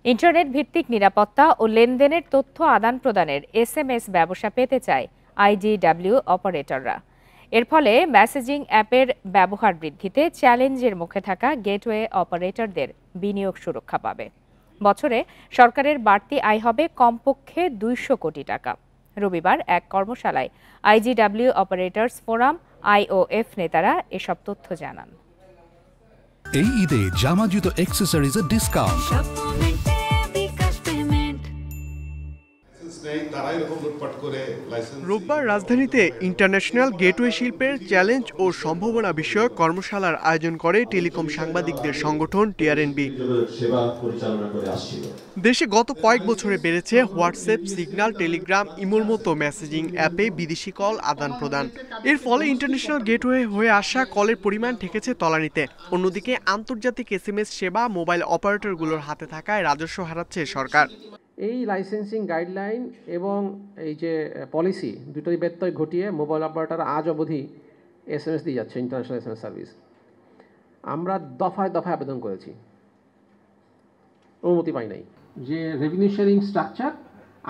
Internet ভিত্তিক নিরাপত্তা ও লেনদেনের তথ্য আদান-প্রদানের এসএমএস ব্যবসা পেতে চায় আইজিডব্লিউ অপারেটররা। এর ফলে মেসেজিং অ্যাপের ব্যবহার বৃদ্ধিতে চ্যালেঞ্জের মুখে থাকা গেটওয়ে অপারেটরদের বিনিয়োগ সুরক্ষা পাবে। বছরে সরকারের বাড়তি আয় হবে কমপক্ষে ২০০ কোটি টাকা। রবিবার এক কর্মশালায় আইজিডব্লিউ অপারেটরস ফোরাম আইওএফ নেতারা এসব তথ্য জানান। এই ঈদে জামা জুতো অ্যাক্সেসরিজের ডিসকাউন্ট। রোববার রাজধানীতে ইন্টারন্যাশনাল গেটওয়ে শিল্পের চ্যালেঞ্জ ও সম্ভাবনা বিষয়ক কর্মশালার আয়োজন করে টেলিকম সাংবাদিকদের সংগঠন টিআরএনবি। দেশে গত কয়েক বছরে বেড়েছে হোয়াটসঅ্যাপ, সিগন্যাল, টেলিগ্রাম, ইমোর মতো মেসেজিং অ্যাপে বিদেশি কল আদান প্রদান। এর ফলে ইন্টারন্যাশনাল গেটওয়ে হয়ে আসা কলের পরিমাণ ঠেকেছে তলানিতে। অন্যদিকে আন্তর্জাতিক এসএমএস সেবা মোবাইল অপারেটরগুলোর হাতে থাকায় রাজস্ব হারাচ্ছে সরকার। এই লাইসেন্সিং গাইডলাইন এবং এই যে পলিসি দুটোই ব্যত্যয় ঘটিয়ে মোবাইল অপারেটর আজ অবধি এসএমএস দিয়ে যাচ্ছে, ইন্টারন্যাশনাল এসএমএস সার্ভিস। আমরা দফায় দফায় আবেদন করেছি, অনুমতি পাই নাই। যে রেভিনিউ শেয়ারিং স্ট্রাকচার,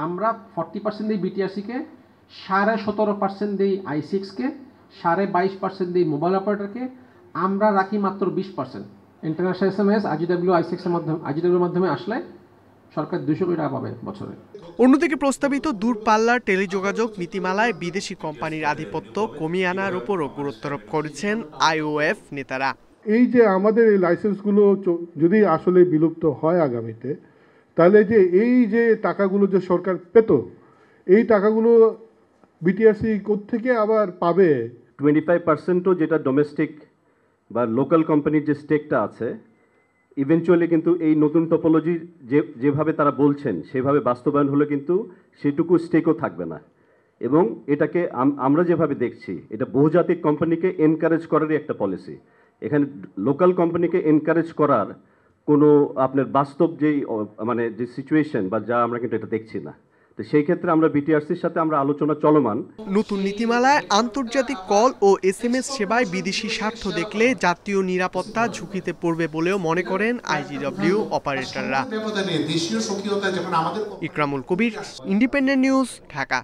আমরা 40% দিই বিটিআরসিকে, 17.5% দিই আই6কে, 22.5% দিই মোবাইল অপারেটরকে, আমরা রাখি মাত্র 20%। ইন্টারন্যাশনাল এসএমএস আইজিডব্লিউ আই6-এর মাধ্যমে, আইজিডব্লিউর মাধ্যমে আসলে সরকার 200 কোটি টাকা পাবে বছরে। অন্যদিকে প্রস্তাবিত দূরপাল্লার টেলিযোগাযোগ নীতিমালায় বিদেশি কোম্পানির আধিপত্য কমিয়ে আনার উপরও গুরুত্বারোপ করেছেন আইওএফ নেতারা। এই যে আমাদের এই লাইসেন্সগুলো যদি আসলে বিলুপ্ত হয় আগামীতে, তাহলে যে এই যে টাকাগুলো যে সরকার পেত, এই টাকাগুলো বিটিআরসি কোত্থেকে আবার পাবে? 25%ও যেটা ডোমেস্টিক বা লোকাল কোম্পানির যে স্টেকটা আছে, ইভেনচুয়ালি কিন্তু এই নতুন টপোলজি যেভাবে তারা বলছেন সেভাবে বাস্তবায়ন হলে কিন্তু সেটুকু স্টেকও থাকবে না। এবং এটাকে আমরা যেভাবে দেখছি, এটা বহুজাতিক কোম্পানিকে এনকারেজ করারই একটা পলিসি। এখানে লোকাল কোম্পানিকে এনকারেজ করার কোনো আপনার বাস্তব যেই মানে যে সিচুয়েশন বা যা আমরা কিন্তু এটা দেখছি না। তো সেই ক্ষেত্রে আমরা বিটিআরসির সাথে আমরা আলোচনা চলমান। নতুন নীতিমালায় আন্তর্জাতিক কল ও এসএমএস সেবায় বিদেশি স্বার্থ দেখলে জাতীয় নিরাপত্তা ঝুঁকিতে পড়বে বলেও মনে করেন আইজিডব্লিউ অপারেটররা। ইকরামুল কবির, ইন্ডিপেন্ডেন্ট নিউজ, ঢাকা।